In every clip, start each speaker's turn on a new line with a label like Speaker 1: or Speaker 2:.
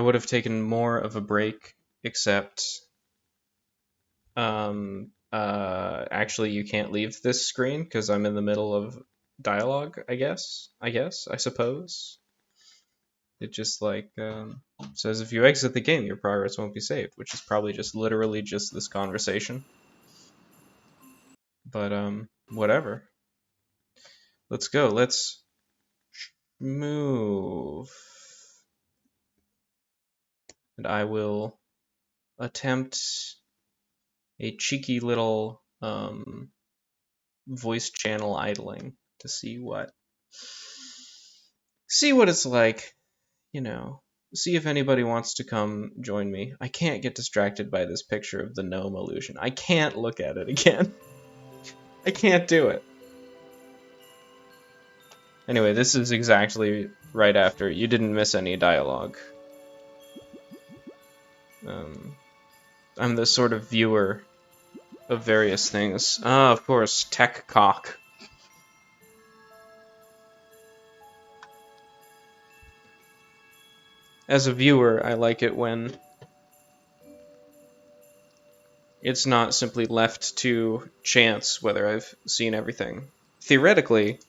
Speaker 1: would have taken more of a break, except actually you can't leave this screen because I'm in the middle of dialogue, I suppose. It just like says if you exit the game, your progress won't be saved, which is probably just literally just this conversation. But whatever. Let's go. Let's move. And I will attempt a cheeky little voice channel idling to see what it's like, you know. See if anybody wants to come join me. I can't get distracted by this picture of the gnome illusion. I can't look at it again. I can't do it. Anyway, this is exactly right after. You didn't miss any dialogue. I'm the sort of viewer of various things. Ah, of course, tech cock. As a viewer, I like it when it's not simply left to chance whether I've seen everything. Theoretically,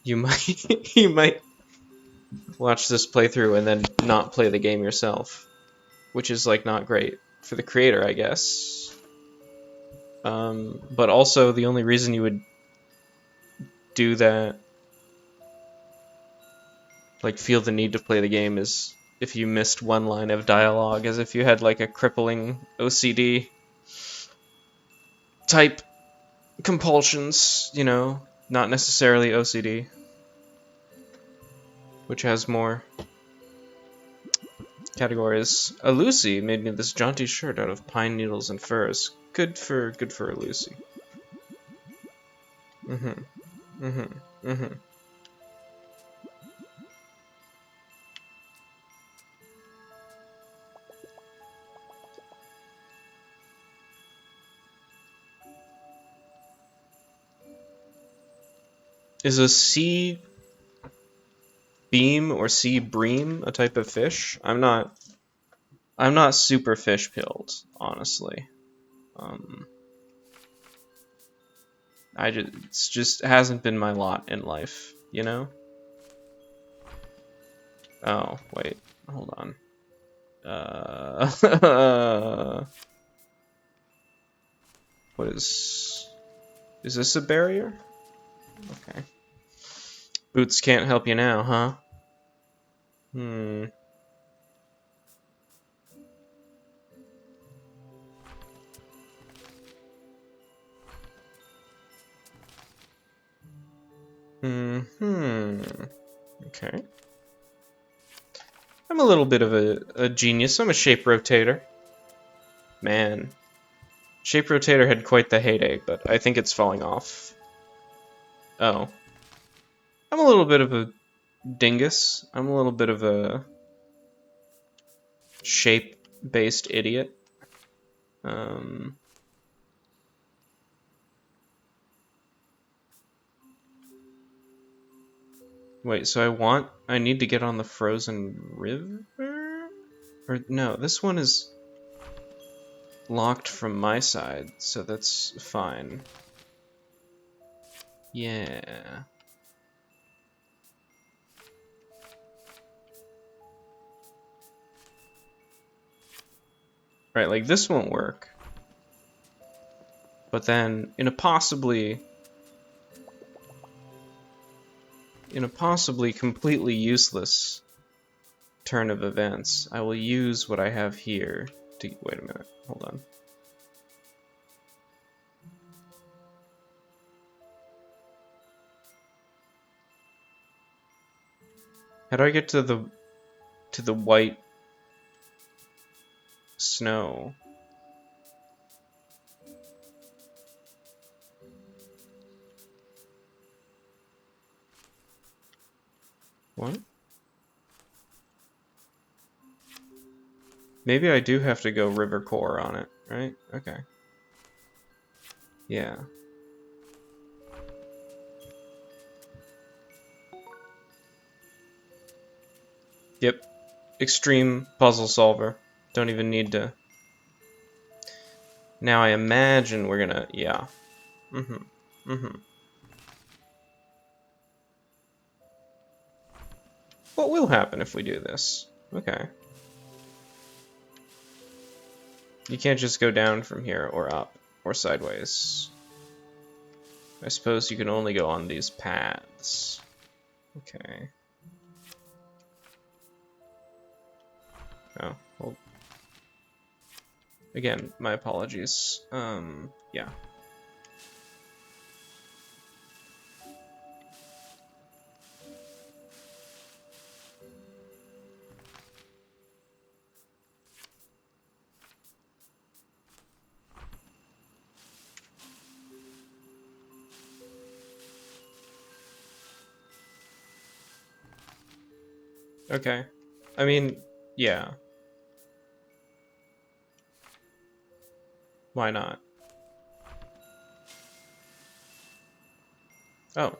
Speaker 1: you might you might watch this playthrough and then not play the game yourself, which is like not great for the creator, I guess. But also the only reason you would do that, like feel the need to play the game, is if you missed one line of dialogue, as if you had like a crippling OCD type compulsions, you know, not necessarily OCD, which has more categories. A Lucy made me this jaunty shirt out of pine needles and furs. Good for a Lucy. Is a sea beam or sea bream a type of fish? I'm not super fish pilled, honestly. It just hasn't been my lot in life, you know? Oh, wait, hold on. What is this a barrier? Okay. Boots can't help you now, huh? Okay. I'm a little bit of a genius. I'm a shape rotator. Man. Shape rotator had quite the heyday, but I think it's falling off. Oh. I'm a little bit of a dingus. I'm a little bit of a shape-based idiot. Wait, so I need to get on the frozen river? Or no, this one is locked from my side, so that's fine. Yeah. Right, like this won't work. But then, in a possibly completely useless turn of events, I will use what I have here to... Wait a minute, hold on. How do I get to the white snow? What? Maybe I do have to go river core on it, right? Okay. Yeah. Yep. extreme puzzle solver. Don't even need to. Now I imagine we're gonna, yeah. What will happen if we do this? Okay. You can't just go down from here or up or sideways. I suppose you can only go on these paths. Okay. Oh, well. Again, my apologies. Yeah. Okay. I mean, yeah. Why not? Oh.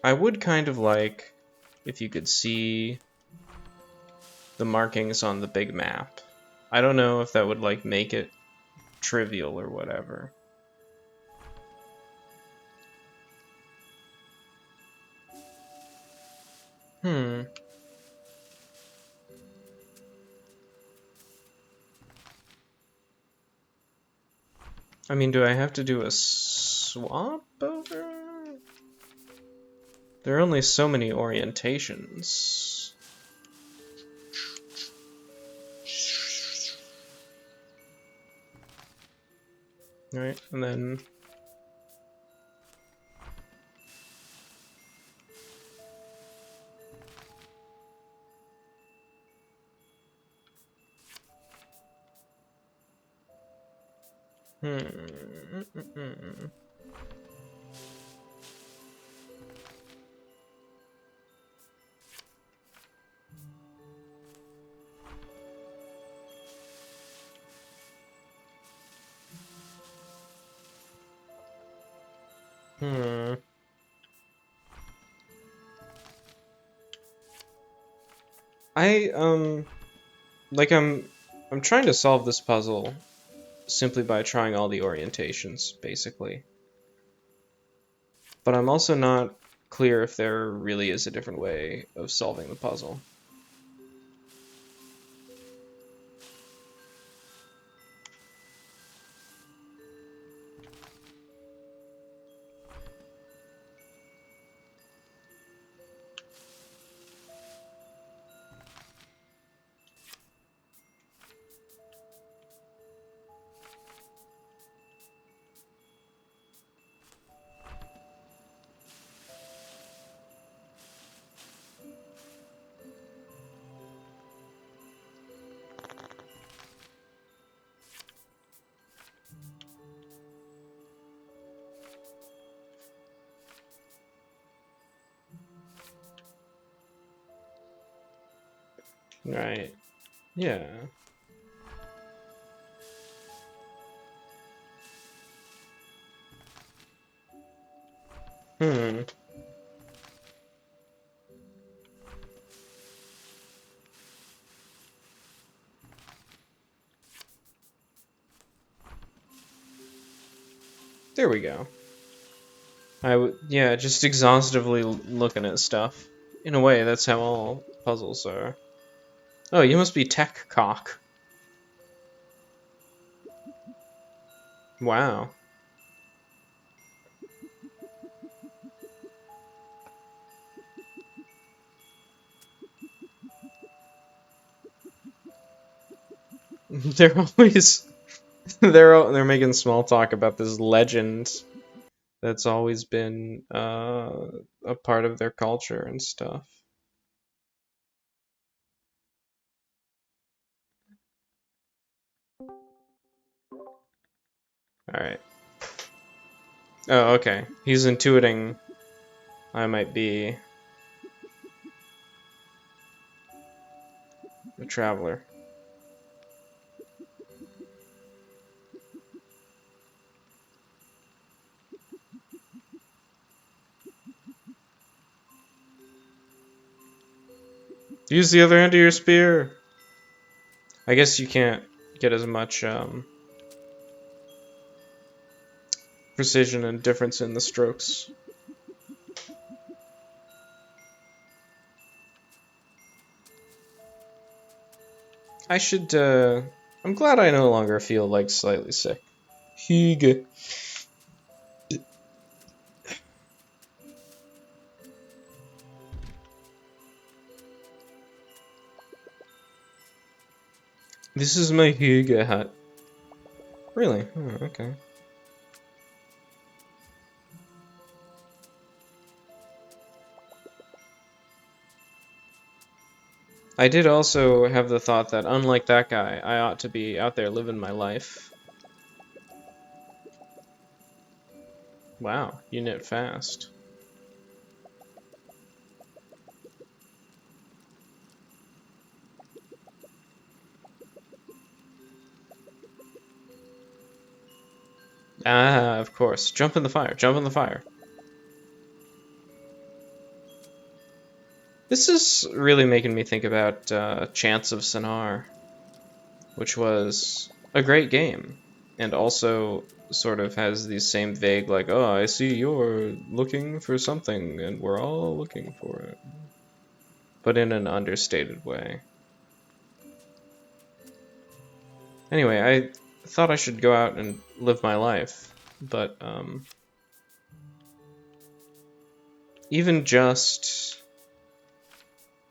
Speaker 1: I would kind of like if you could see the markings on the big map. I don't know if that would like make it trivial or whatever. Hmm. I mean, do I have to do a swap over? There are only so many orientations. Right, and then... Hmm. Like I'm trying to solve this puzzle simply by trying all the orientations, basically. But I'm also not clear if there really is a different way of solving the puzzle. Right. Yeah. Hmm. There we go. Yeah, just exhaustively looking at stuff. In a way, that's how all puzzles are. Oh, you must be tech cock. Wow. They're always they're making small talk about this legend that's always been a part of their culture and stuff. All right. Oh, okay. He's intuiting. I might be a traveler. Use the other end of your spear! I guess you can't get as much precision and difference in the strokes. I should, I'm glad I no longer feel, like, slightly sick. Hygge. This is my Hygge hut. Really? Oh, okay. I did also have the thought that, unlike that guy, I ought to be out there living my life. Wow, you knit fast. Ah, of course. Jump in the fire. Jump in the fire. This is really making me think about Chants of Sennaar, which was a great game, and also sort of has these same vague, like, oh, I see you're looking for something, and we're all looking for it, but in an understated way. Anyway, I thought I should go out and live my life, but even just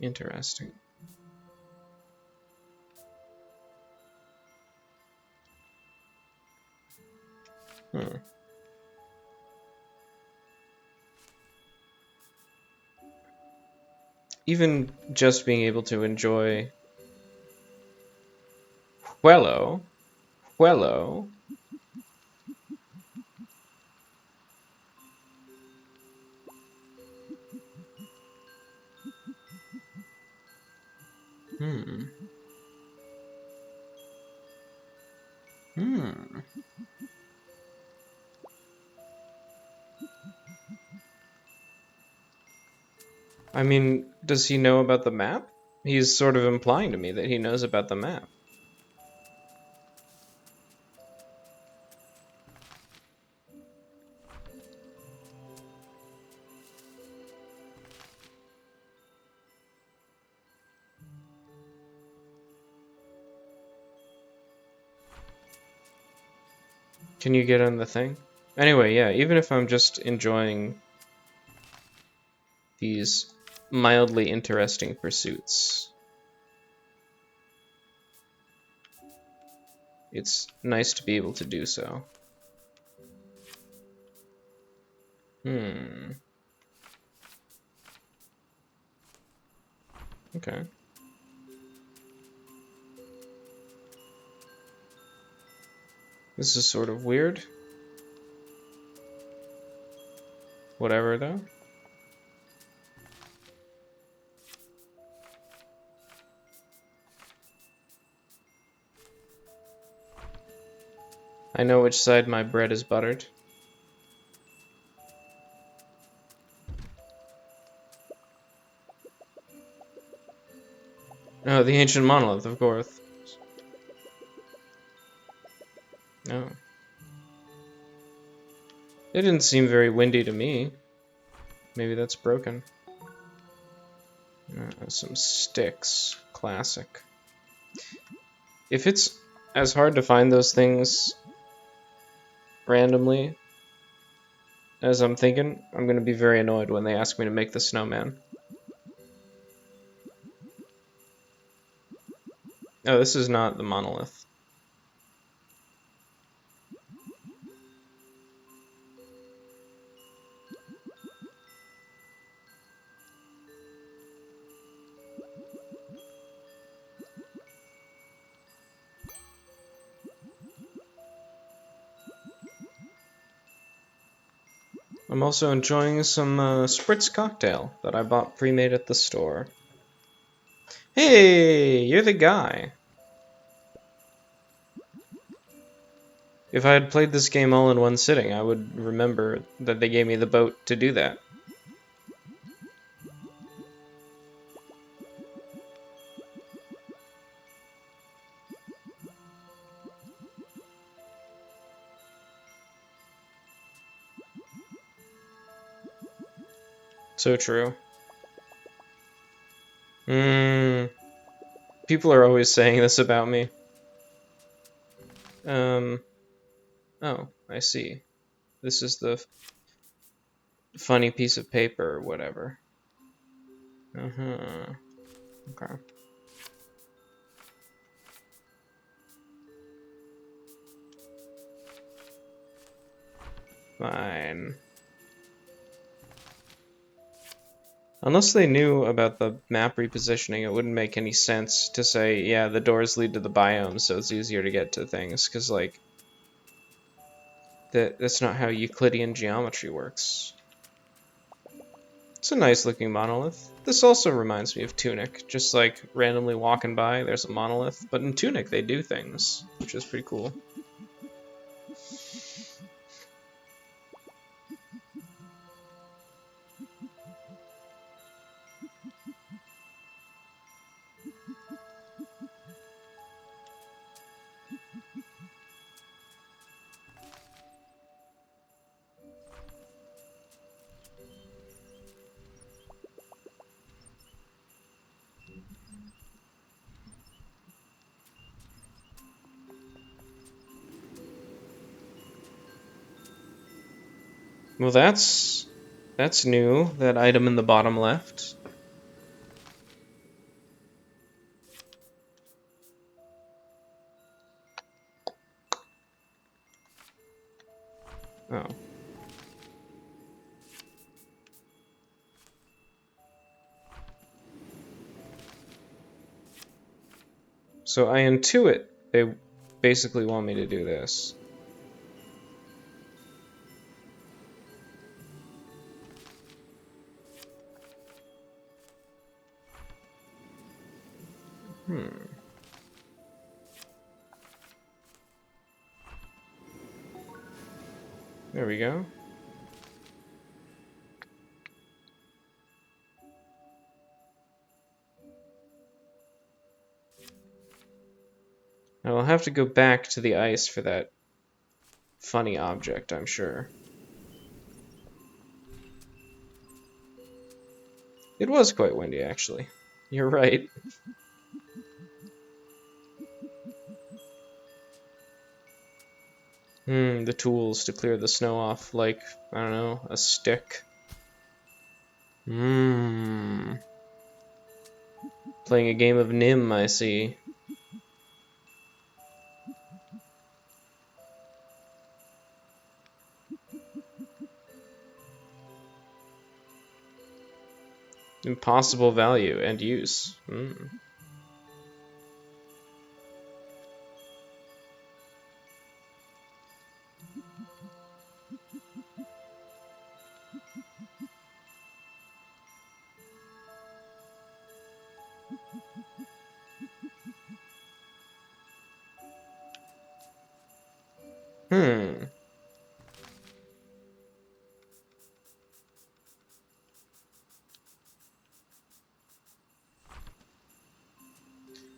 Speaker 1: interesting. Hmm. Even just being able to enjoy Huelo. Huelo. Hmm. Hmm. I mean, does he know about the map? He's sort of implying to me that he knows about the map. Can you get on the thing? Anyway, yeah, even if I'm just enjoying these mildly interesting pursuits, it's nice to be able to do so. Hmm. Okay. This is sort of weird. Whatever, though. I know which side my bread is buttered. Oh, the ancient monolith, of course. No. It didn't seem very windy to me. Maybe that's broken. Some sticks. Classic. If it's as hard to find those things randomly as I'm thinking, I'm going to be very annoyed when they ask me to make the snowman. Oh, this is not the monolith. I'm also enjoying some spritz cocktail that I bought pre-made at the store. Hey, you're the guy. If I had played this game all in one sitting, I would remember that they gave me the boat to do that. So true. People are always saying this about me. Oh, I see. This is the funny piece of paper or whatever. Uh-huh. Okay. Fine. Unless they knew about the map repositioning, it wouldn't make any sense to say, yeah, the doors lead to the biomes, so it's easier to get to things, because, like, that's not how Euclidean geometry works. It's a nice looking monolith. This also reminds me of Tunic, just like randomly walking by, there's a monolith, but in Tunic they do things, which is pretty cool. Well, that's new, that item in the bottom left. Oh. So I intuit they basically want me to do this. There we go. I'll have to go back to the ice for that funny object, I'm sure. It was quite windy, actually. You're right. The tools to clear the snow off, like, I don't know, a stick. Playing a game of Nim, I see. Impossible value and use.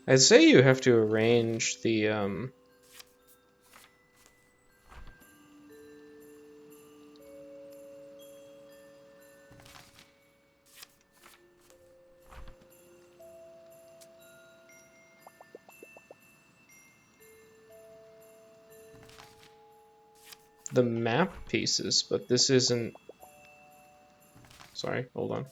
Speaker 1: I'd say you have to arrange the map pieces, but this isn't... Sorry, hold on.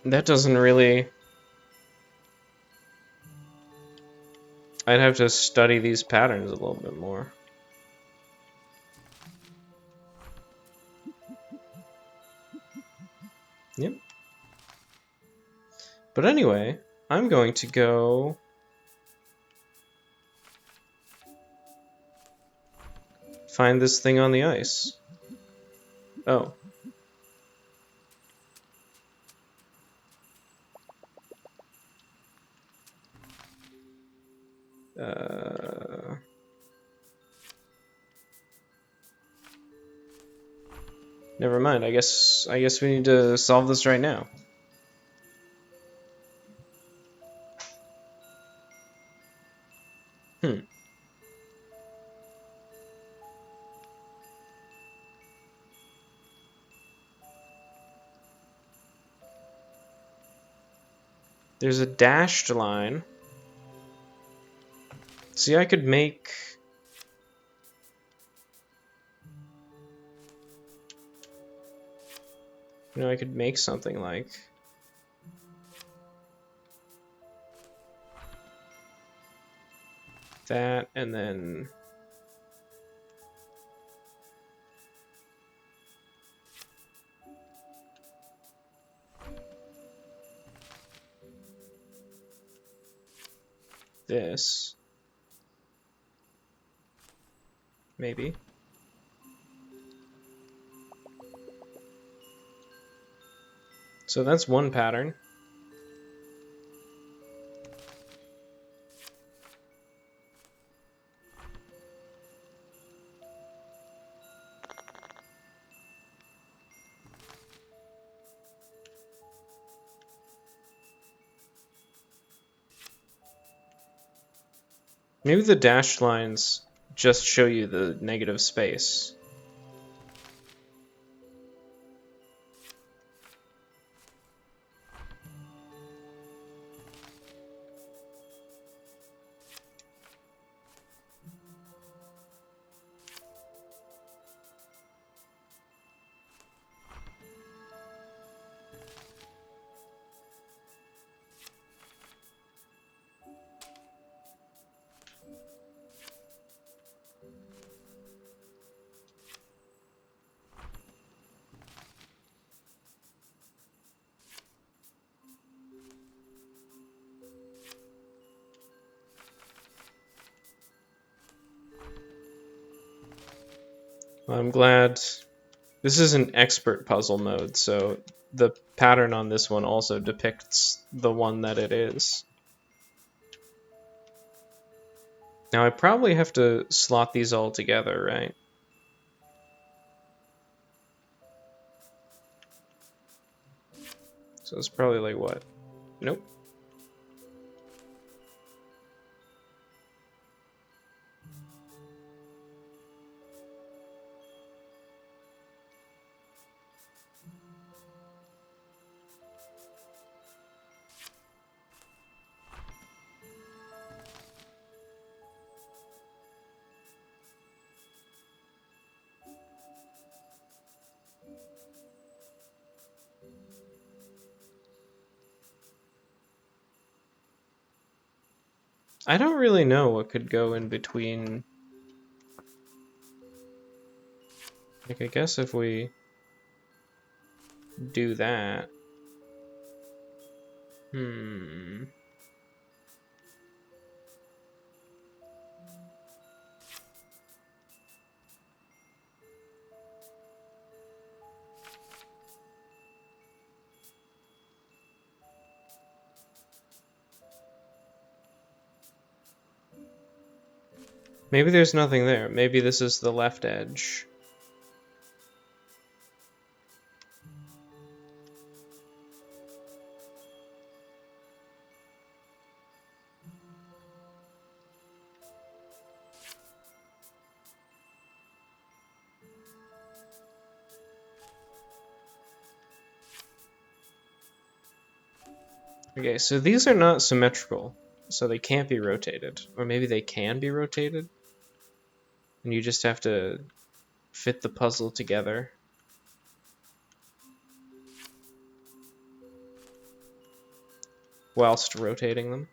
Speaker 1: That doesn't really... I'd have to study these patterns a little bit more. Yep. But anyway, I'm going to go find this thing on the ice. Oh. Never mind. I guess we need to solve this right now. There's a dashed line. See, I could make... You know, I could make something like... that, and then... this. Maybe. So that's one pattern. Maybe the dashed lines just show you the negative space. Well, I'm glad this is an expert puzzle mode, so the pattern on this one also depicts the one that it is. Now I probably have to slot these all together, right? So it's probably like what? Nope. I don't really know what could go in between. Like, I guess if we do that. Maybe there's nothing there. Maybe this is the left edge. Okay, so these are not symmetrical, so they can't be rotated. Or maybe they can be rotated, and you just have to fit the puzzle together. Whilst rotating them.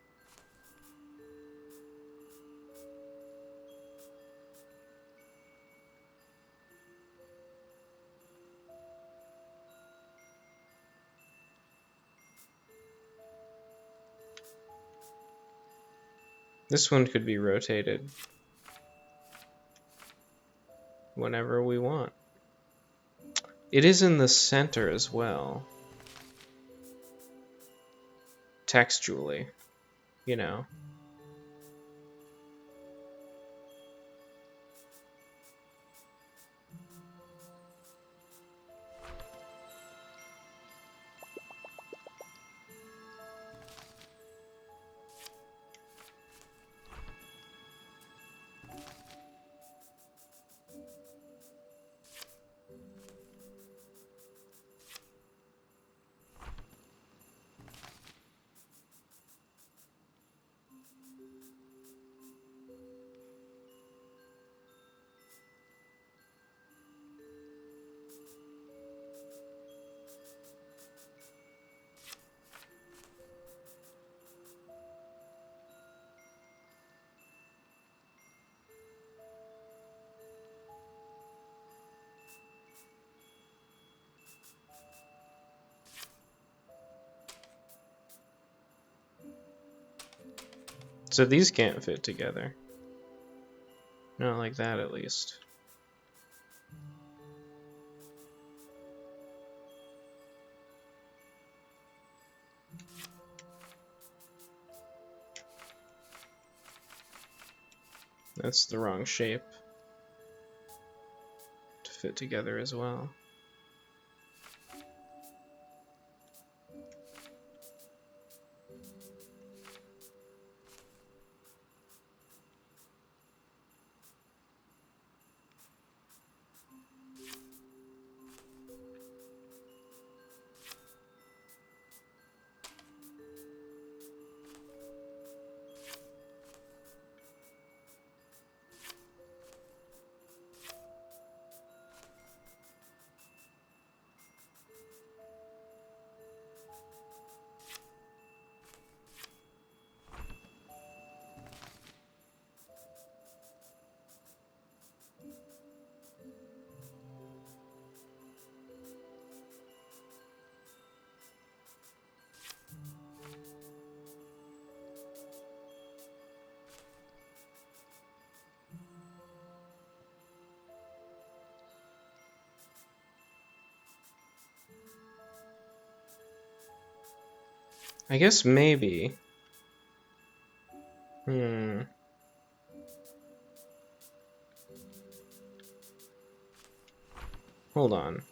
Speaker 1: This one could be rotated. whenever we want. It is in the center as well. Textually, you know. So these can't fit together. Not like that, at least. That's the wrong shape to fit together as well. I guess maybe. Hold on.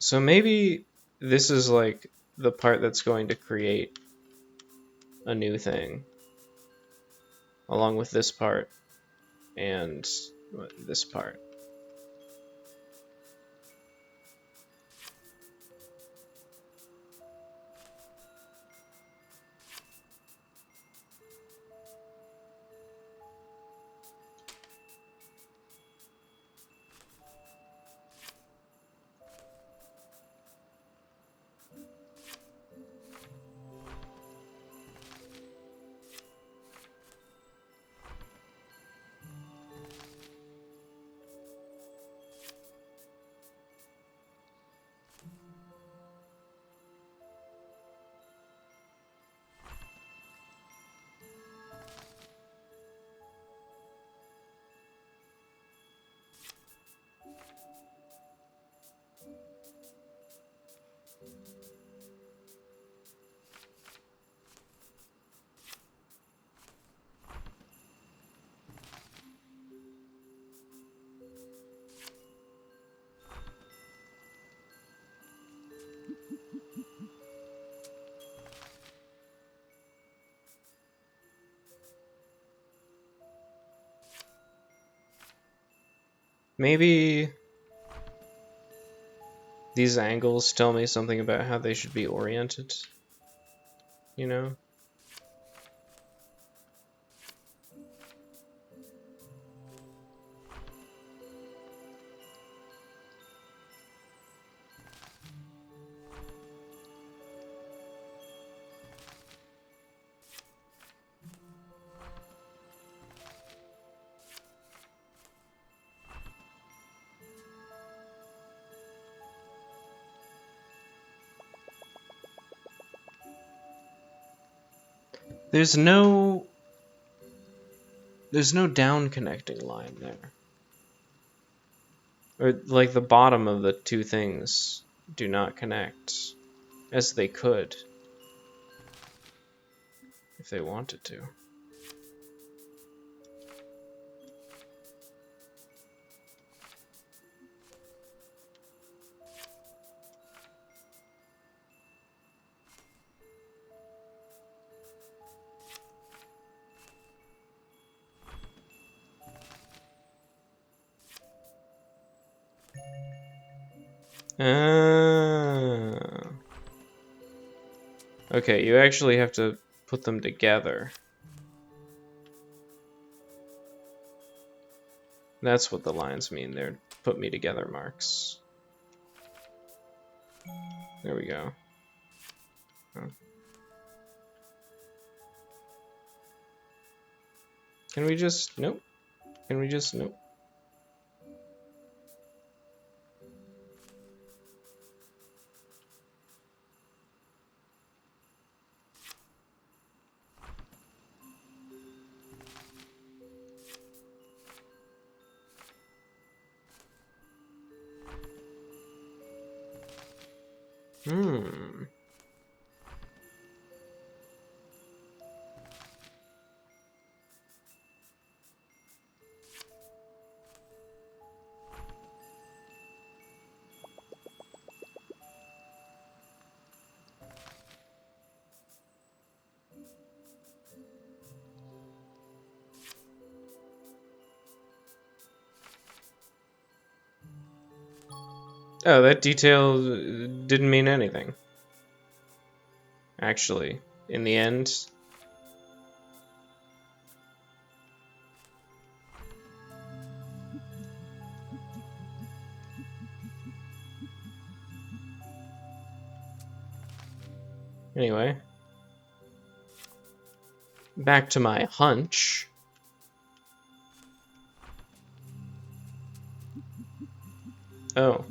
Speaker 1: So maybe this is like the part that's going to create a new thing. Along with this part and this part. Maybe these angles tell me something about how they should be oriented, you know? There's no down connecting line there. Or like the bottom of the two things do not connect, as they could if they wanted to. Ah. Okay, you actually have to put them together. That's what the lines mean. They're put me together marks. There we go. Oh. Can we just... Nope. Can we just... Nope. Hmm. Oh, that detail didn't mean anything. Actually, in the end. Anyway. Back to my hunch. Oh.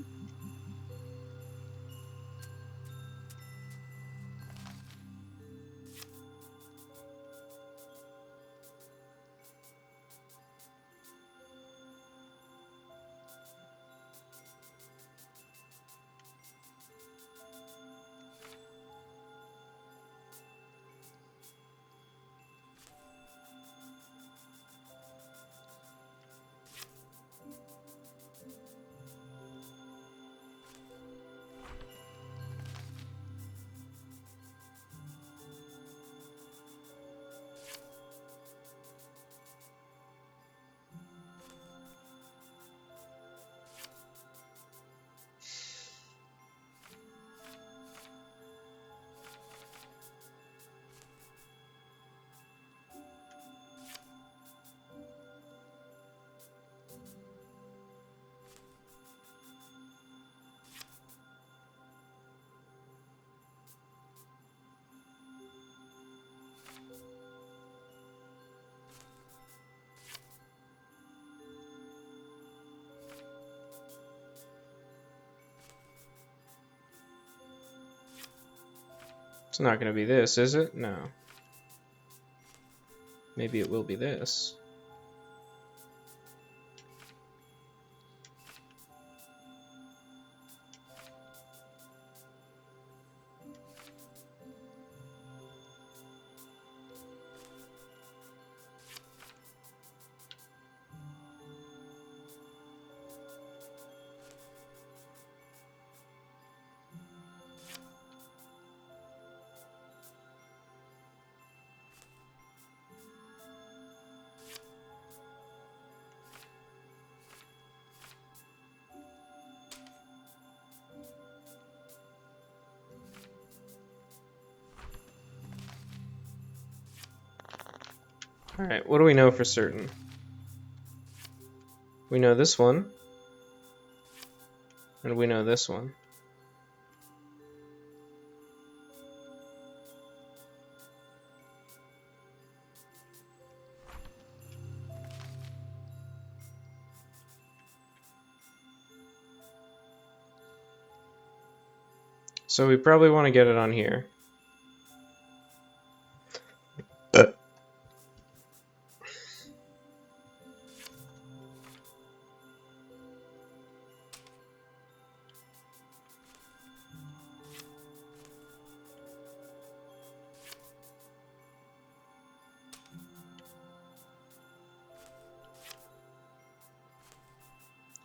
Speaker 1: It's not going to be this, is it? No. Maybe it will be this. Alright, what do we know for certain? We know this one. And we know this one. So we probably want to get it on here.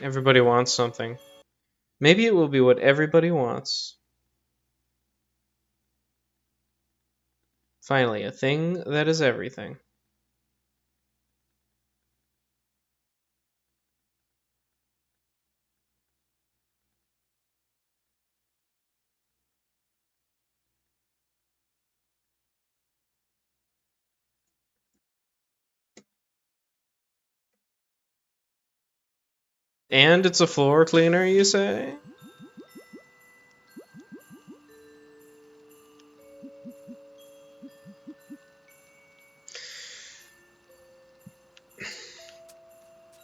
Speaker 1: Everybody wants something. Maybe it will be what everybody wants. Finally, a thing that is everything. And it's a floor cleaner, you say?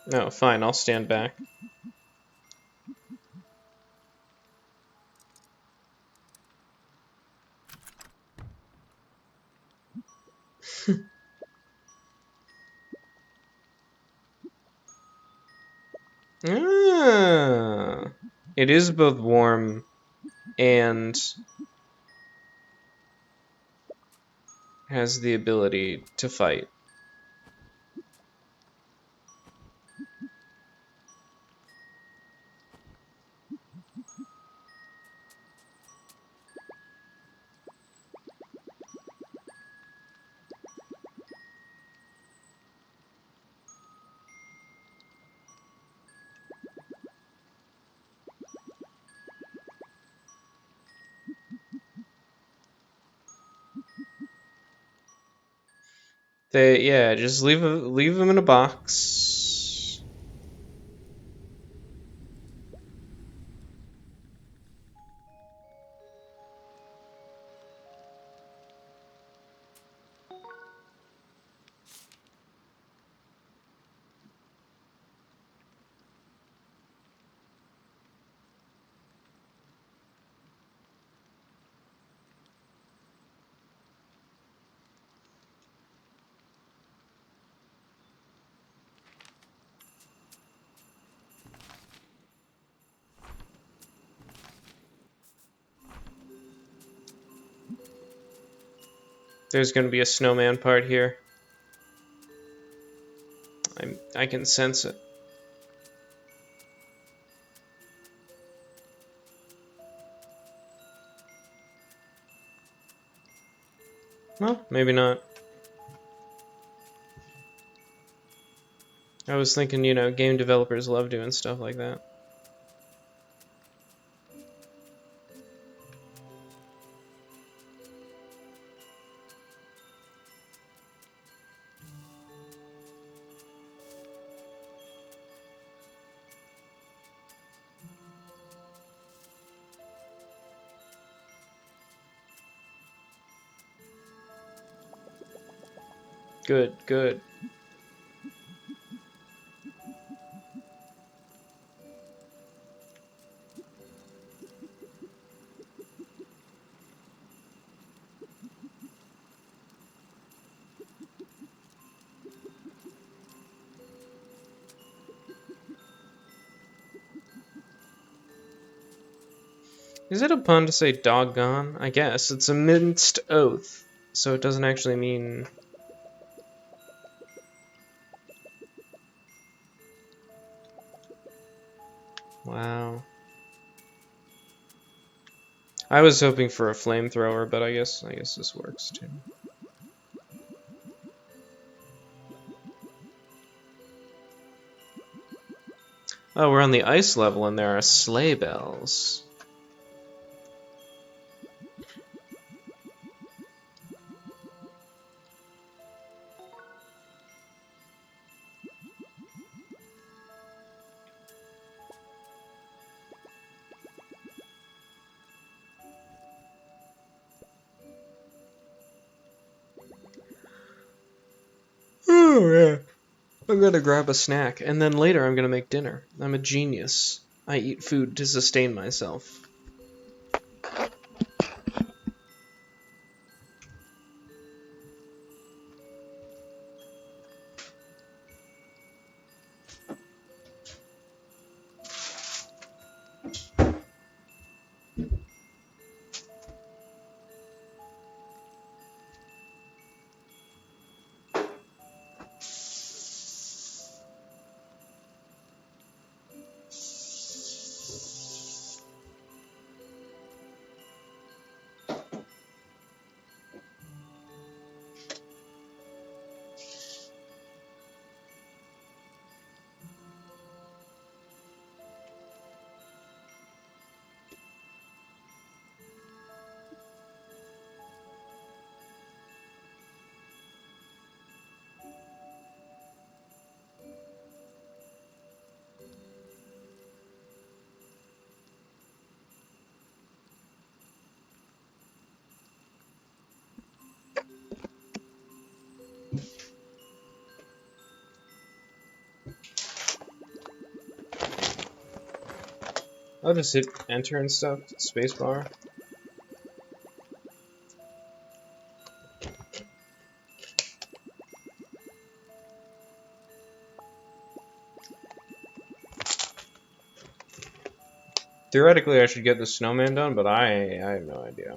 Speaker 1: No, fine, I'll stand back. Ah, it is both warm and has the ability to fight. Yeah, just leave them in a box. There's gonna be a snowman part here. I can sense it. Well, maybe not. I was thinking, game developers love doing stuff like that. Good, good. Is it a pun to say doggone? I guess. It's a minced oath, so it doesn't actually mean... Wow. I was hoping for a flamethrower, but I guess this works too. Oh, we're on the ice level and there are sleigh bells. Oh, yeah. I'm gonna grab a snack, and then later I'm gonna make dinner. I'm a genius. I eat food to sustain myself. I'll just hit enter and stuff, spacebar. Theoretically, I should get the snowman done, but I have no idea.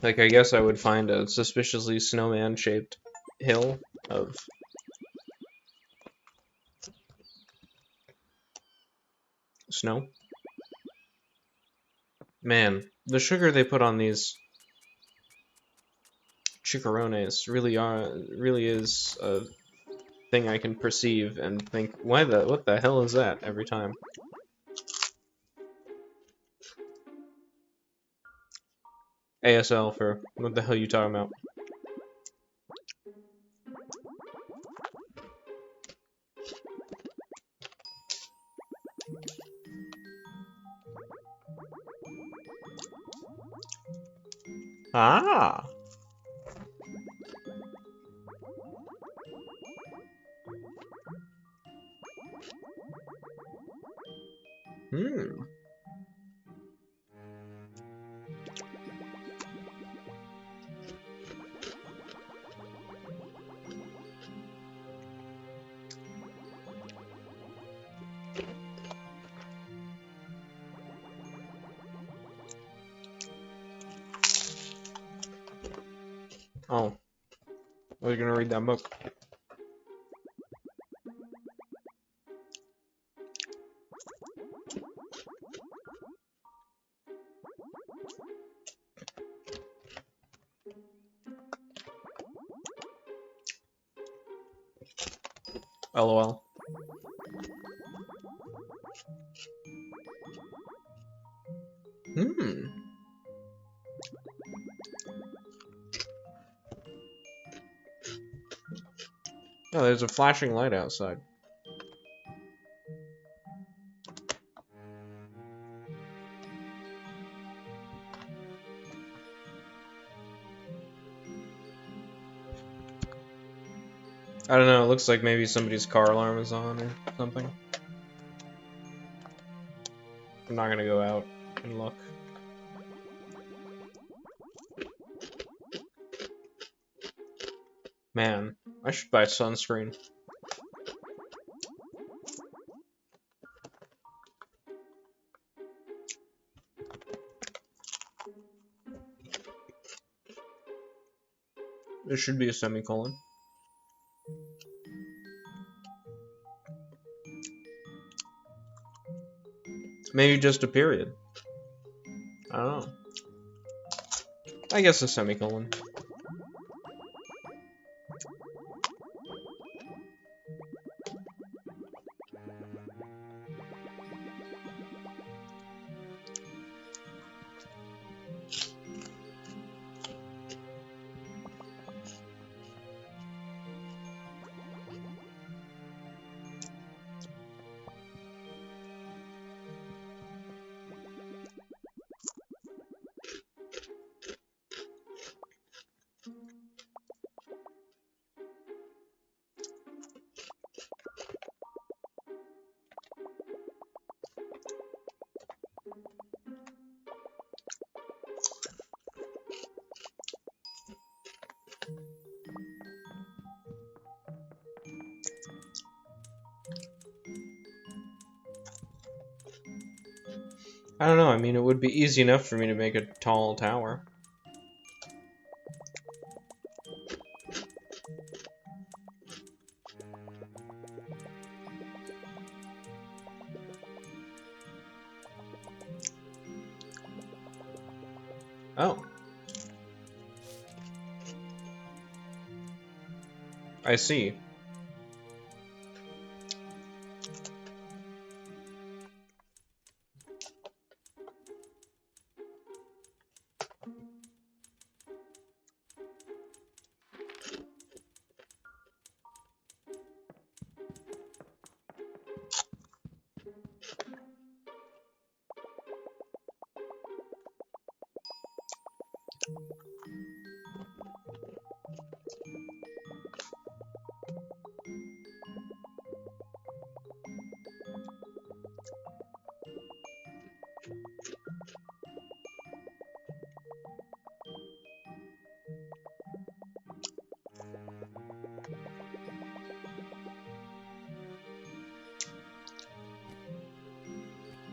Speaker 1: Like, I guess I would find a suspiciously snowman-shaped hill of snow. Man, the sugar they put on these chicharrones really is a thing I can perceive and think, what the hell is that every time? ASL for what the hell you talking about? Ah. Hmm. Oh, I was gonna read that book. LOL. Hmm. Oh, there's a flashing light outside. I don't know, it looks like maybe somebody's car alarm is on or something. I'm not gonna go out and look. Man, I should buy sunscreen. There should be a semicolon. Maybe just a period. I don't know. I guess a semicolon. I don't know, I mean, it would be easy enough for me to make a tall tower. Oh. I see.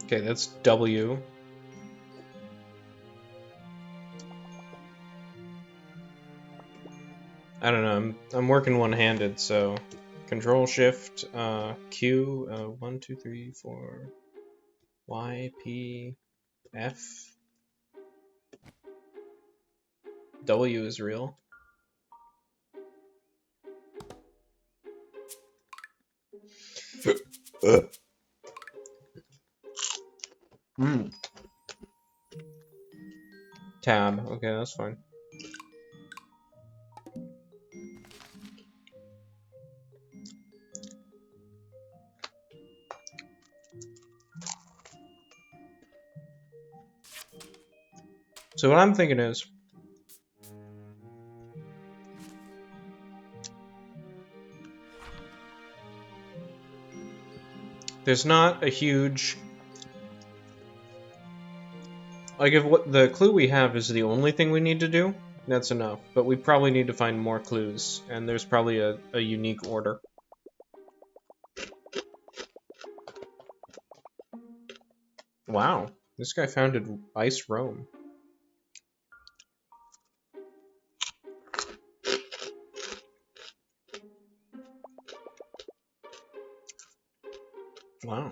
Speaker 1: Okay, that's W. I don't know, I'm working one-handed, so Control Shift Q 1 2 3 4 Y P F W is real. Tab. Okay, that's fine. So what I'm thinking is, there's not a huge... Like, if what the clue we have is the only thing we need to do, that's enough. But we probably need to find more clues, and there's probably a unique order. Wow, this guy founded Ice Rome. Wow.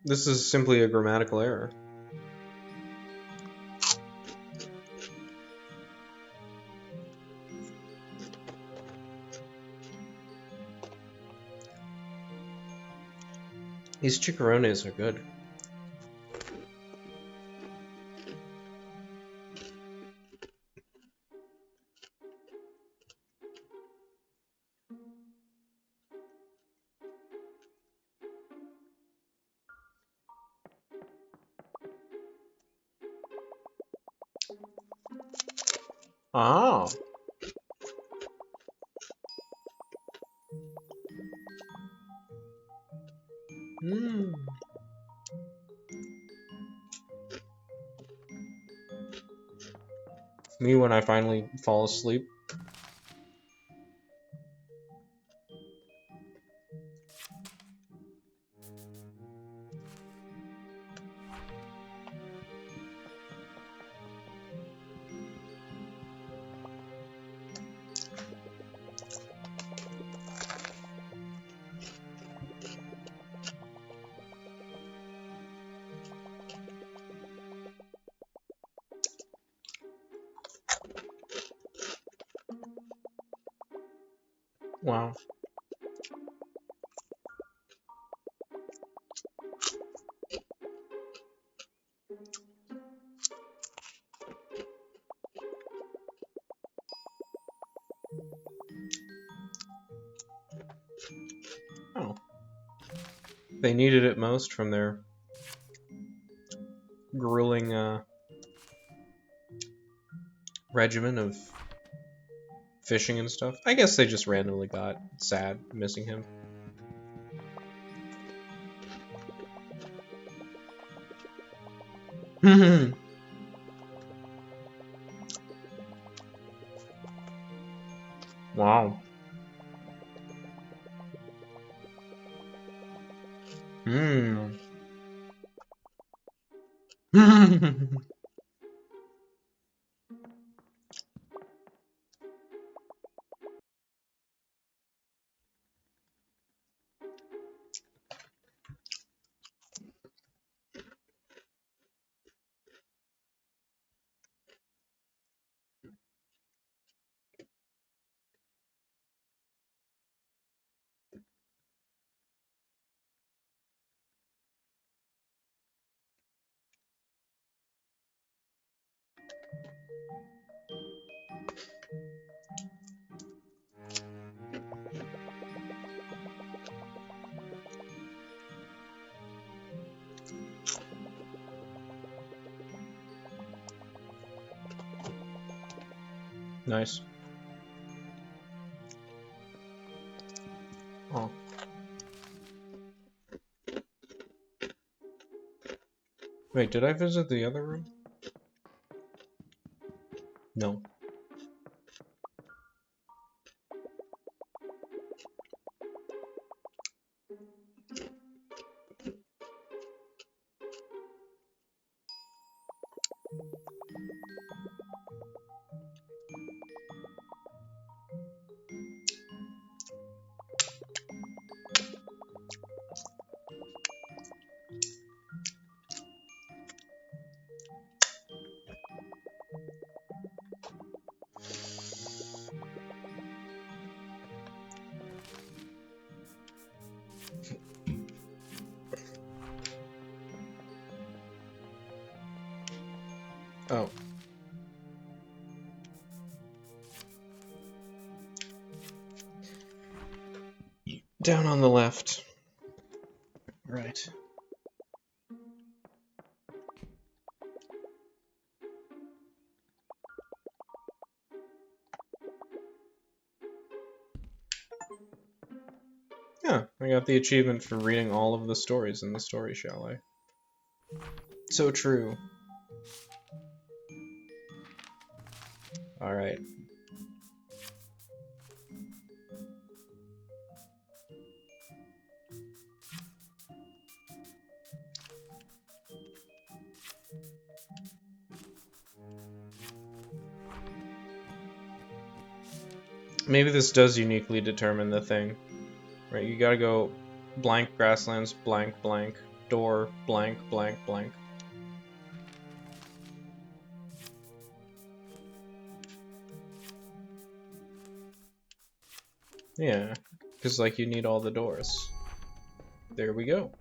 Speaker 1: This is simply a grammatical error. These chicharrones are good. Ah. Hmm. Me when I finally fall asleep. Wow. Oh. They needed it most from their grueling regimen of fishing and stuff. I guess they just randomly got sad missing him. Wow. Hmm. Nice. Oh. Wait, did I visit the other room? No. Oh. Down on the left. Right. Yeah, I got the achievement for reading all of the stories in the story chalet. So true. Alright. Maybe this does uniquely determine the thing. Right, you gotta go blank grasslands, blank, blank, door, blank, blank, blank. Yeah, because, like, you need all the doors. There we go.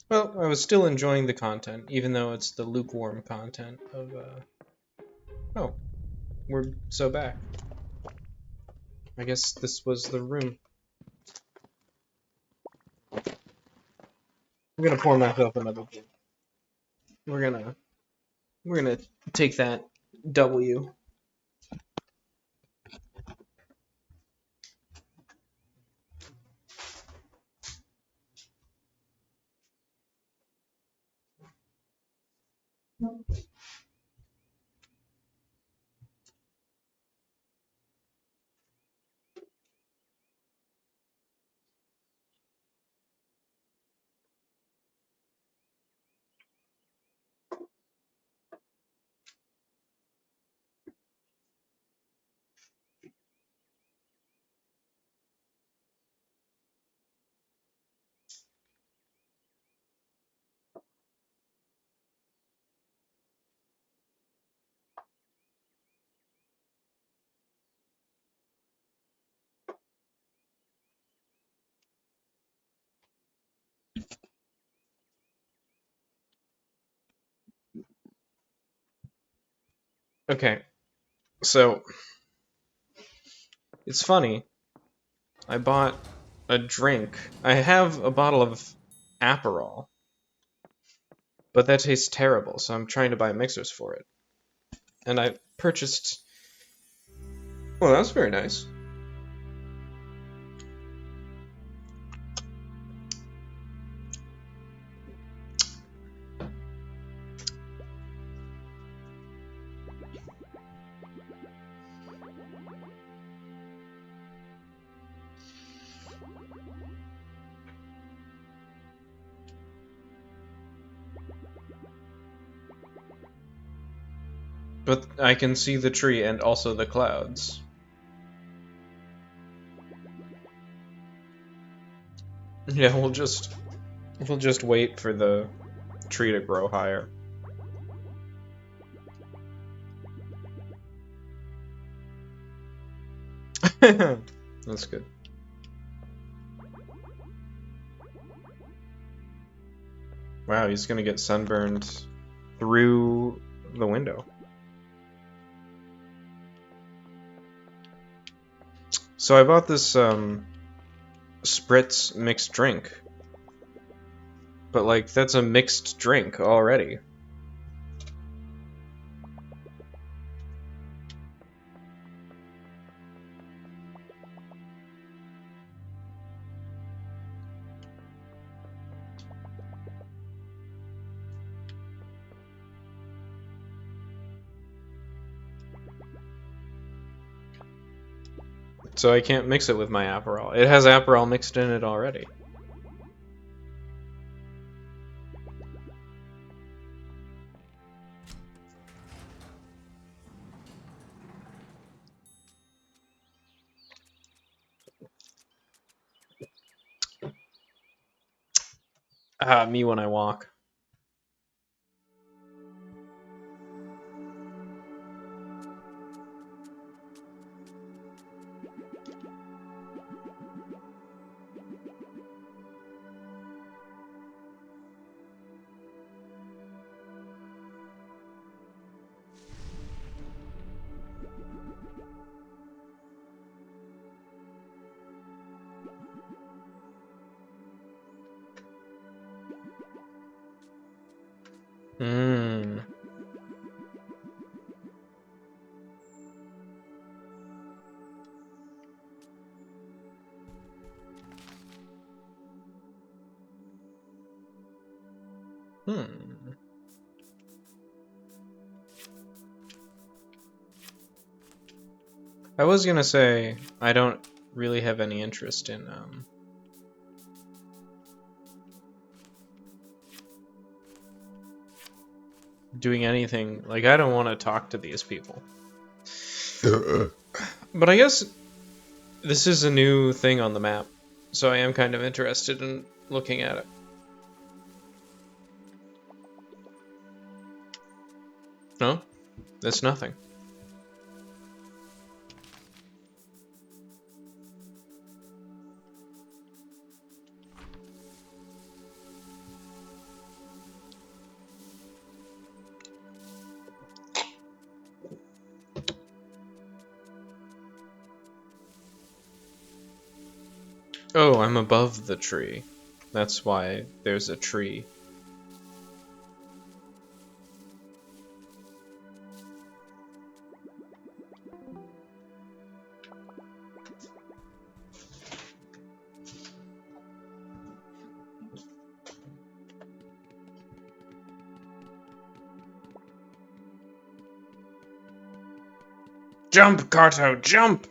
Speaker 1: Well, I was still enjoying the content, even though it's the lukewarm content of, Oh, we're so back. I guess this was the room. I'm gonna pour myself another beer. We're gonna take that W. Okay, so it's funny. I bought a drink. I have a bottle of Aperol, but that tastes terrible, so I'm trying to buy mixers for it. And I purchased. Well, that's very nice. But I can see the tree and also the clouds. Yeah, we'll just wait for the tree to grow higher. That's good. Wow, he's gonna get sunburned through the window. So I bought this spritz mixed drink. But like that's a mixed drink already. So I can't mix it with my Aperol. It has Aperol mixed in it already. Ah, me when I walk. Mmm. Hmm. I was gonna say, I don't really have any interest in, doing anything. Like, I don't want to talk to these people. But I guess this is a new thing on the map, so I am kind of interested in looking at it. No? That's nothing. Oh, I'm above the tree. That's why there's a tree. Jump, Carto, jump!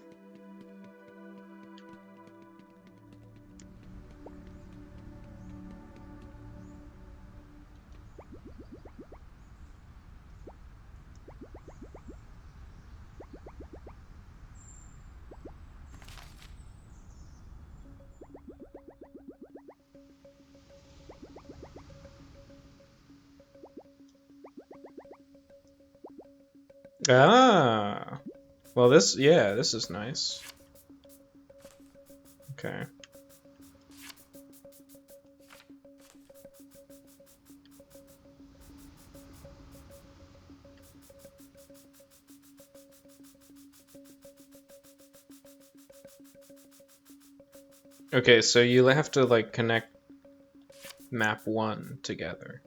Speaker 1: Ah! Well, this is nice. Okay. Okay, so you have to, like, connect map 1 together.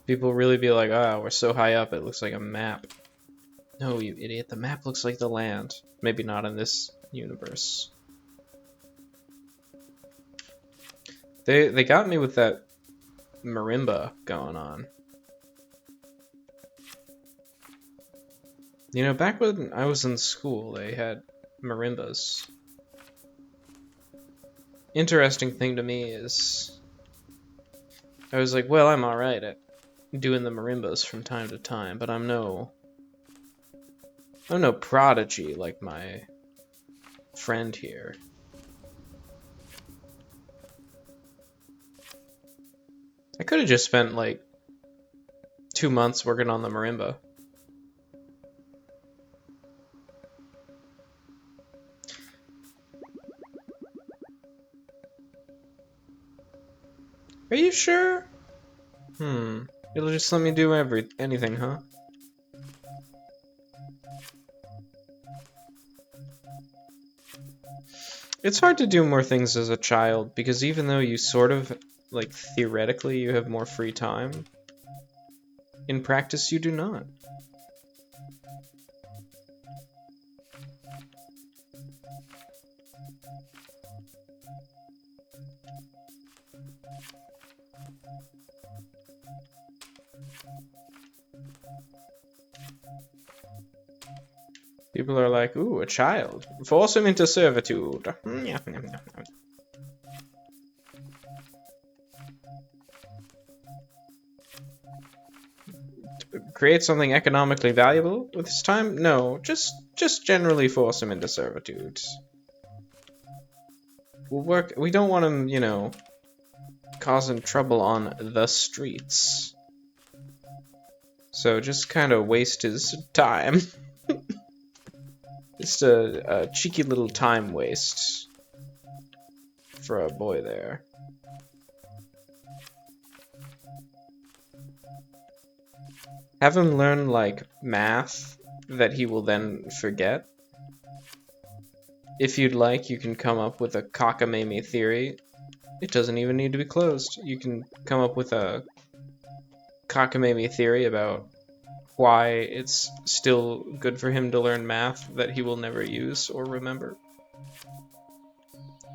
Speaker 1: People really be like, ah, we're so high up, it looks like a map. No, you idiot, the map looks like the land. Maybe not in this universe. They got me with that marimba going on. You know, back when I was in school, they had marimbas. Interesting thing to me is, I was like, well, I'm alright at doing the marimbas from time to time, but I'm no prodigy like my friend here. I could have just spent like 2 months working on the marimba. Are you sure? It'll just let me do anything, huh? It's hard to do more things as a child, because even though you sort of, like, theoretically you have more free time, in practice you do not. People are like, ooh, a child. Force him into servitude. Create something economically valuable with his time? No, just generally force him into servitude. We'll work. We don't want him, you know, causing trouble on the streets. So just kind of waste his time. Just a cheeky little time waste for a boy there. Have him learn, like, math that he will then forget. If you'd like, you can come up with a cockamamie theory. It doesn't even need to be closed. You can come up with a cockamamie theory about why it's still good for him to learn math that he will never use or remember.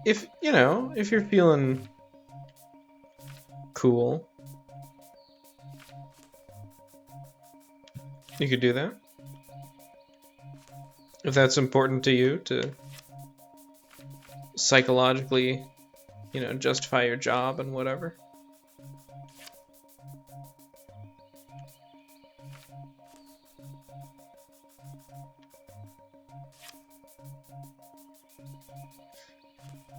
Speaker 1: If, you know, if you're feeling cool, you could do that. If that's important to you, to psychologically, you know, justify your job and whatever.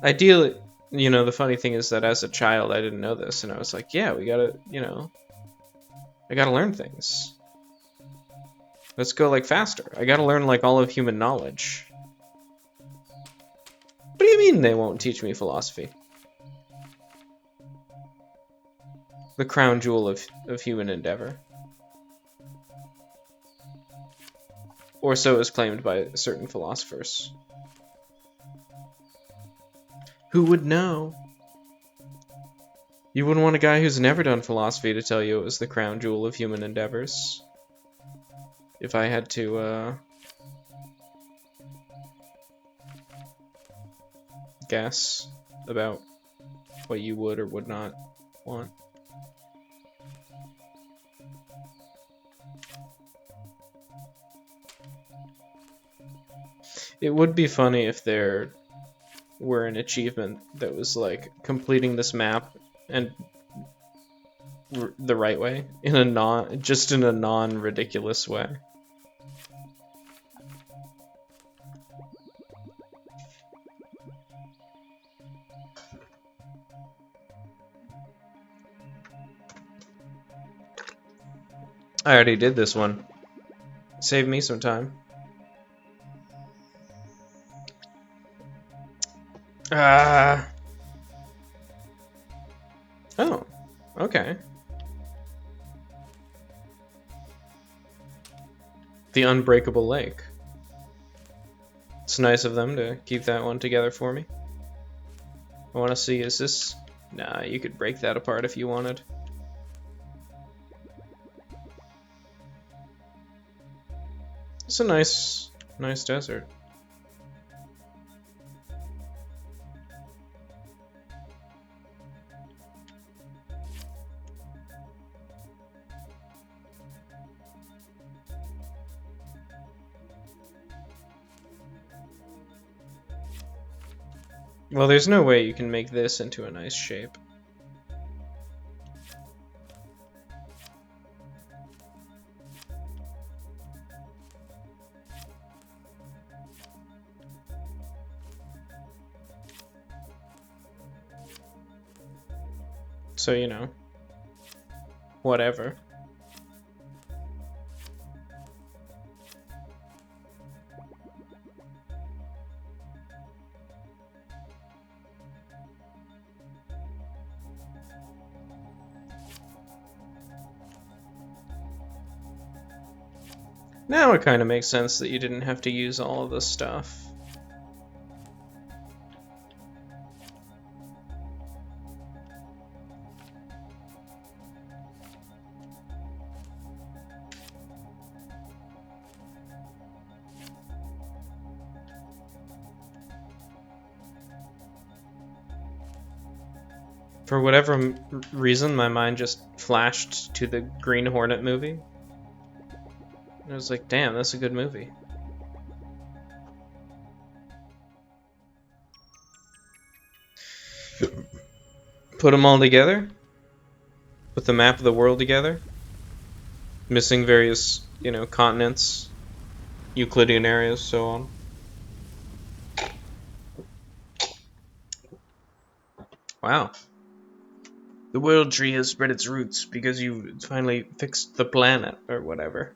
Speaker 1: Ideally, you know, the funny thing is that as a child, I didn't know this, and I was like, yeah, we gotta, you know, I gotta learn things. Let's go, like, faster. I gotta learn, like, all of human knowledge. What do you mean they won't teach me philosophy? The crown jewel of human endeavor. Or so is claimed by certain philosophers. Who would know? You wouldn't want a guy who's never done philosophy to tell you it was the crown jewel of human endeavors. If I had to, guess about what you would or would not want. It would be funny if there were an achievement that was like completing this map and the right way, in a non-ridiculous way. I already did this one. Save me some time. Oh, okay. The Unbreakable Lake. It's nice of them to keep that one together for me. I want to see, is this... Nah, you could break that apart if you wanted. It's a nice desert. Well, there's no way you can make this into a nice shape. So, you know, whatever. Now it kind of makes sense that you didn't have to use all of this stuff. For whatever reason, my mind just flashed to the Green Hornet movie. I was like, damn, that's a good movie. Put them all together. Put the map of the world together. Missing various, continents, Euclidean areas, so on. Wow. The world tree has spread its roots because you finally fixed the planet, or whatever.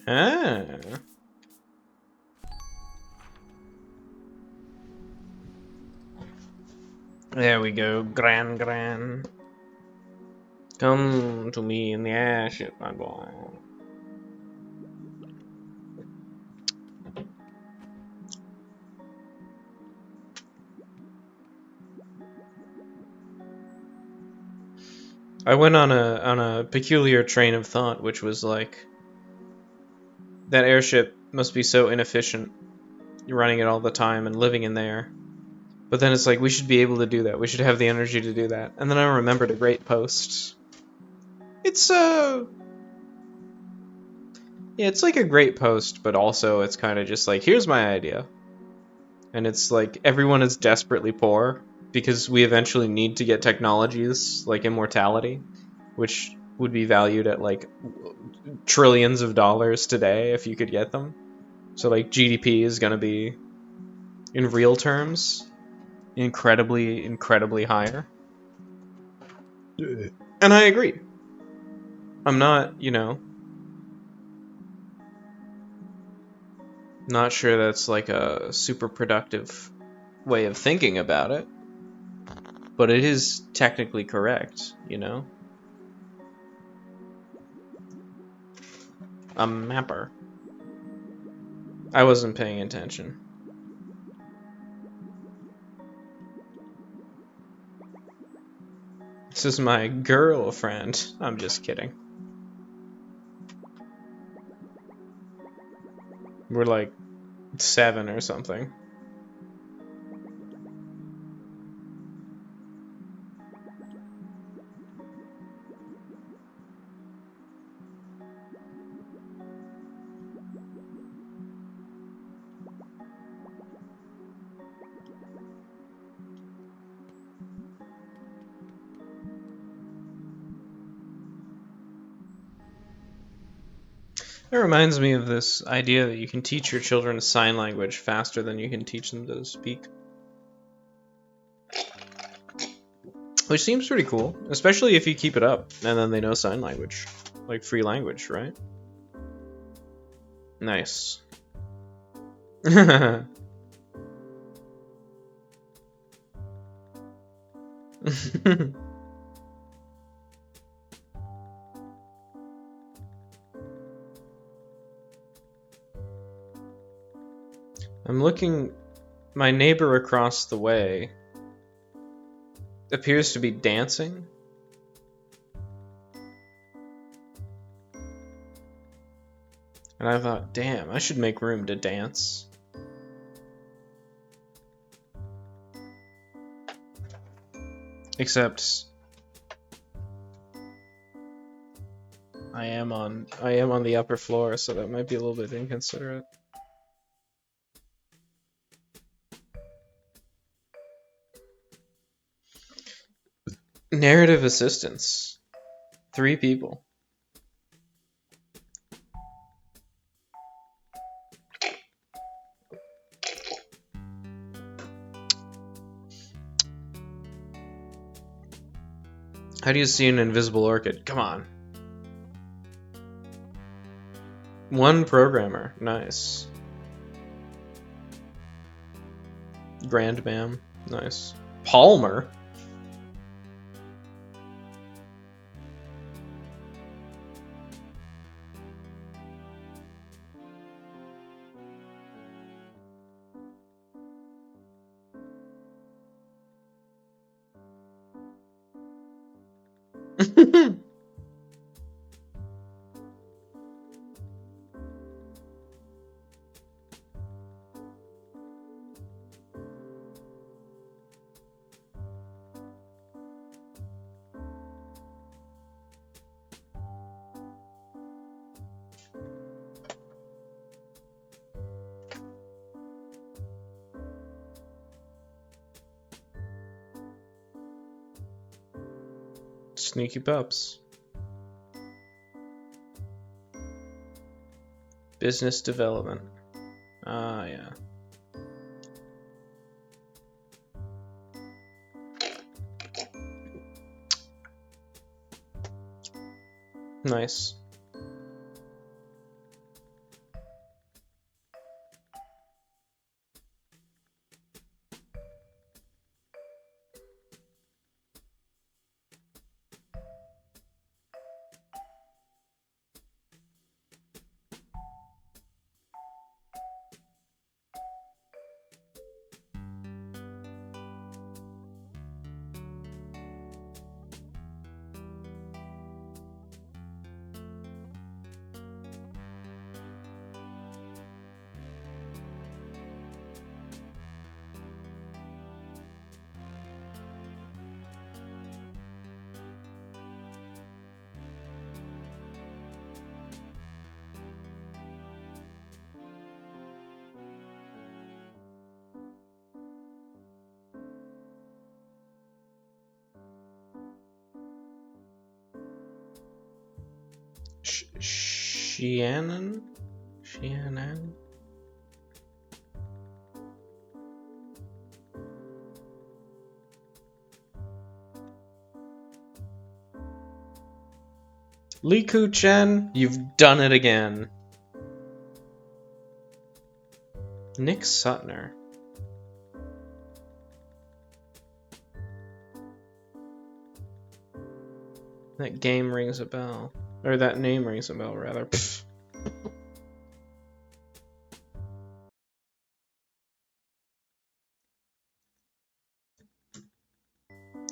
Speaker 1: Ah. There we go, Gran. Come to me in the airship, my boy. I went on a peculiar train of thought, which was like, that airship must be so inefficient. You're running it all the time and living in there. But then it's like, we should be able to do that. We should have the energy to do that. And then I remembered a great post. It's yeah, it's like a great post, but also it's kind of just like, here's my idea. And it's like, everyone is desperately poor because we eventually need to get technologies like immortality, which would be valued at like trillions of dollars today if you could get them. So like GDP is going to be, in real terms, incredibly higher. And I agree. I'm not, not sure that's like a super productive way of thinking about it, but it is technically correct, A mapper. I wasn't paying attention. This is my girlfriend. I'm just kidding. We're like 7 or something. It reminds me of this idea that you can teach your children sign language faster than you can teach them to speak. Which seems pretty cool, especially if you keep it up and then they know sign language. Like free language, right? Nice. I'm looking. My neighbor across the way appears to be dancing. And I thought, damn, I should make room to dance. Except I am on the upper floor, so that might be a little bit inconsiderate. Narrative assistance. 3 people. How do you see an invisible orchid? Come on. 1 programmer. Nice. Grand Ma'am. Nice. Palmer? Sneaky pups. Business development. Ah, yeah. Nice. Shannon? Shannon? Liku Chen, you've done it again. Nick Sutner. That game rings a bell. Or that name rings a bell, rather.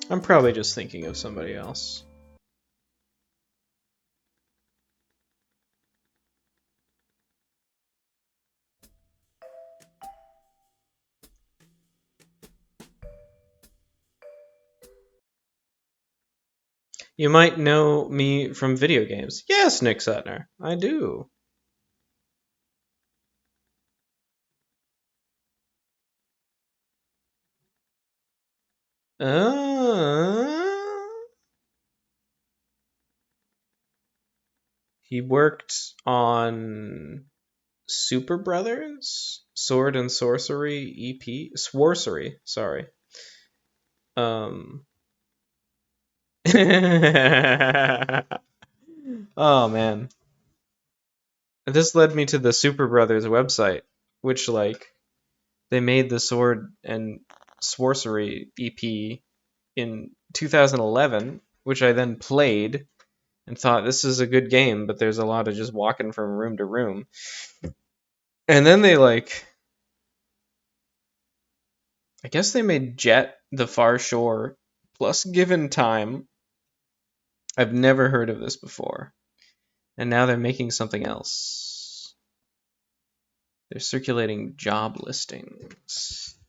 Speaker 1: I'm probably just thinking of somebody else. You might know me from video games. Yes, Nick Sutner. I do. He worked on Super Brothers, Sword and Sorcery EP, Sworcery, sorry. Oh man. This led me to the Super Brothers website, which they made the Sword and Sworcery EP in 2011, which I then played and thought this is a good game, but there's a lot of just walking from room to room. And then I guess they made Jet the Far Shore plus Given Time. I've never heard of this before. And now they're making something else. They're circulating job listings.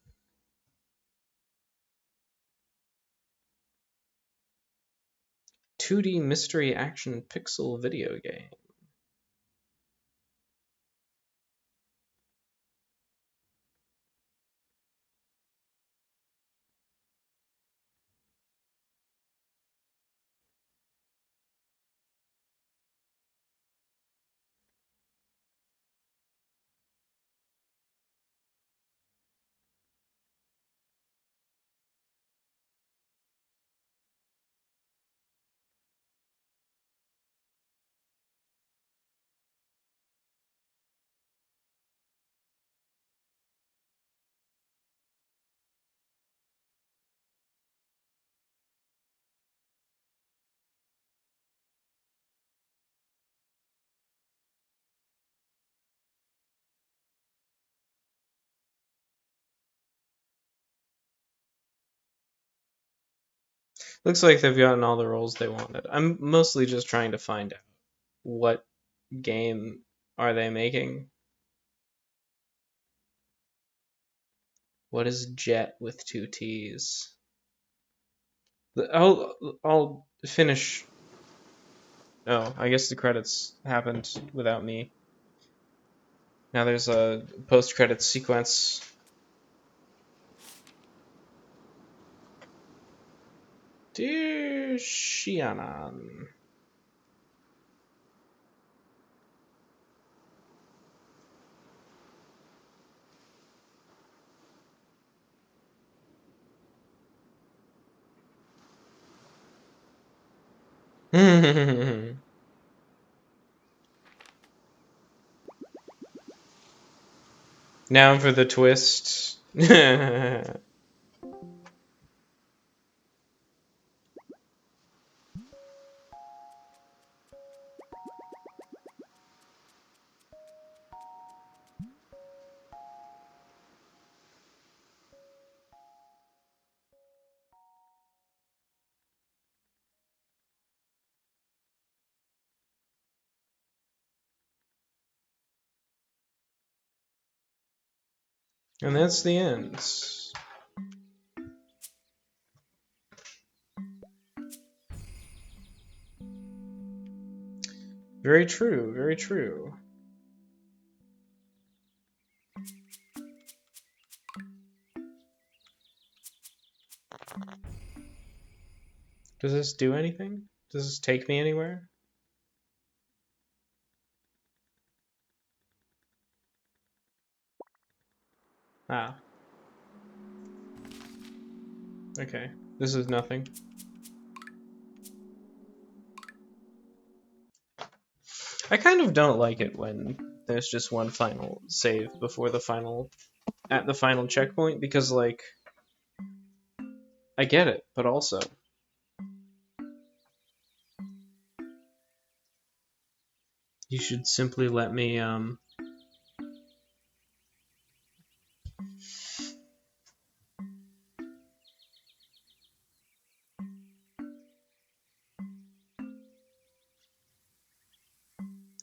Speaker 1: "2D mystery action pixel video game." Looks like they've gotten all the roles they wanted. I'm mostly just trying to find out what game are they making. What is Jet with two T's? I'll finish. Oh, I guess the credits happened without me. Now there's a post-credits sequence. Dear Shianan. Now for the twist. And that's the end. Very true, very true. Does this do anything? Does this take me anywhere? Ah. Okay. This is nothing. I kind of don't like it when there's just one final save before at the final checkpoint, because, like, I get it, but also you should simply let me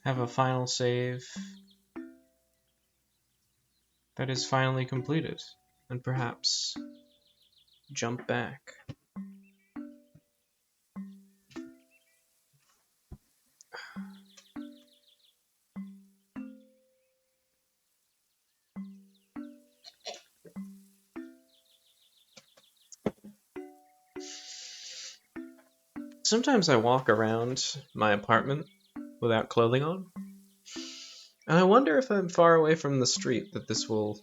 Speaker 1: have a final save that is finally completed, and perhaps jump back. Sometimes I walk around my apartment without clothing on, and I wonder if I'm far away from the street that this will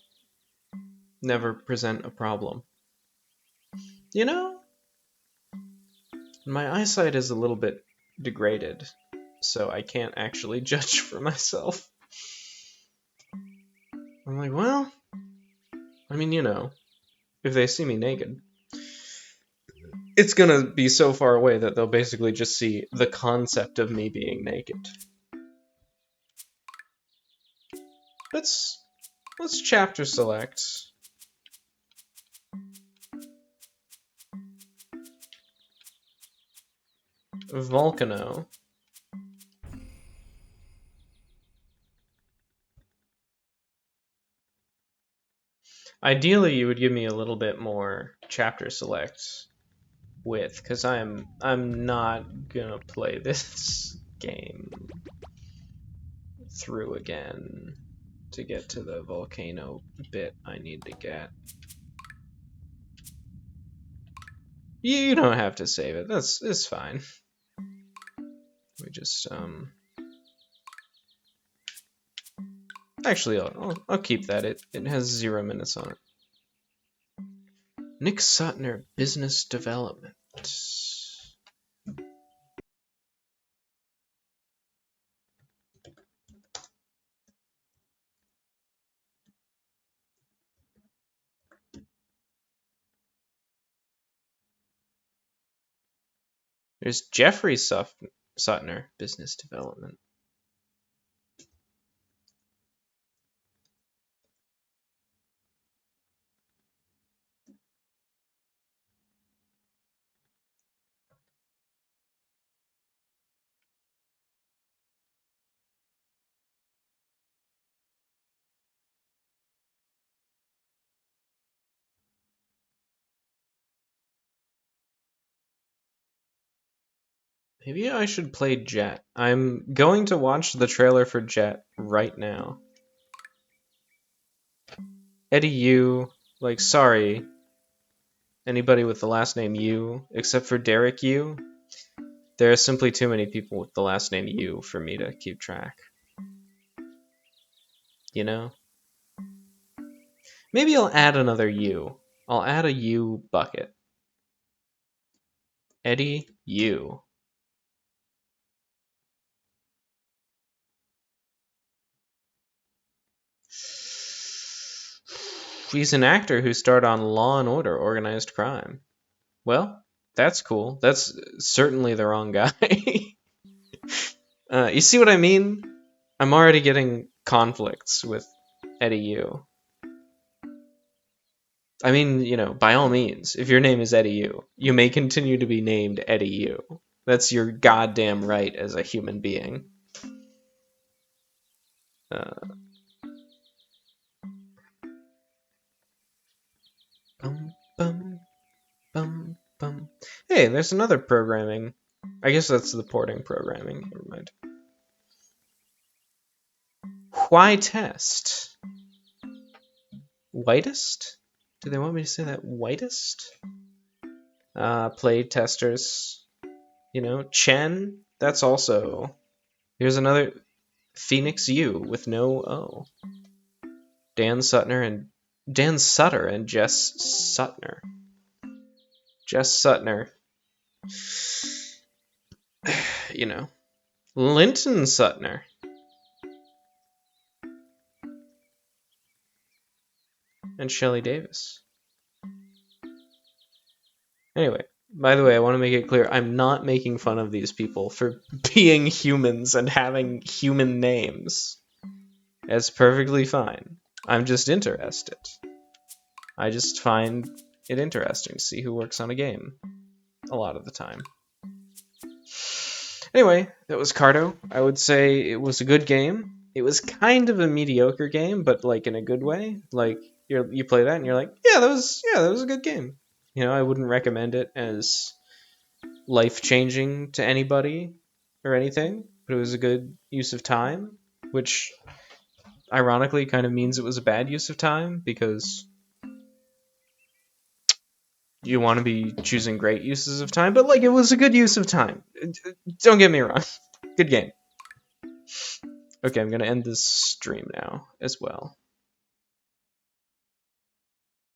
Speaker 1: never present a problem. You know, my eyesight is a little bit degraded, so I can't actually judge for myself. I'm like, well, I mean, if they see me naked, it's gonna be so far away that they'll basically just see the concept of me being naked. Let's chapter select Volcano. Ideally, you would give me a little bit more chapter select width, because I'm not gonna play this game through again to get to the volcano bit I need to get. You don't have to save it. It's fine. We just actually I'll keep that. It has 0 minutes on it. Nick Sutner, business development. There's Jeffrey Sutner, business development. Maybe I should play Jet. I'm going to watch the trailer for Jet right now. Eddie Yu, like, sorry, anybody with the last name Yu, except for Derek Yu. There are simply too many people with the last name Yu for me to keep track. You know? Maybe I'll add another Yu. I'll add a Yu bucket. Eddie Yu. He's an actor who starred on Law and Order: Organized Crime. Well, that's cool. That's certainly the wrong guy. You see what I mean? I'm already getting conflicts with Eddie Yu. I mean, you know, by all means, if your name is Eddie Yu, you may continue to be named Eddie Yu. That's your goddamn right as a human being. Bum, bum, bum, bum. Hey, there's another programming. I guess that's the porting programming. Never mind. Why test? Whitest? Do they want me to say that whitest? Play testers. You know, Chen. That's also. Here's another Phoenix U with no O. Dan Sutter and Jess Sutner. Jess Sutner. You know, Linton Sutner. And Shelley Davis. Anyway, by the way, I want to make it clear, I'm not making fun of these people for being humans and having human names. It's perfectly fine. I'm just interested. I just find it interesting to see who works on a game. A lot of the time. Anyway, that was Carto. I would say it was a good game. It was kind of a mediocre game, but like in a good way. Like you play that and you're like, yeah, that was a good game. You know, I wouldn't recommend it as life-changing to anybody or anything, but it was a good use of time, which ironically kind of means it was a bad use of time because you want to be choosing great uses of time, but like it was a good use of time. Don't get me wrong. Good game. Okay, I'm going to end this stream now as well.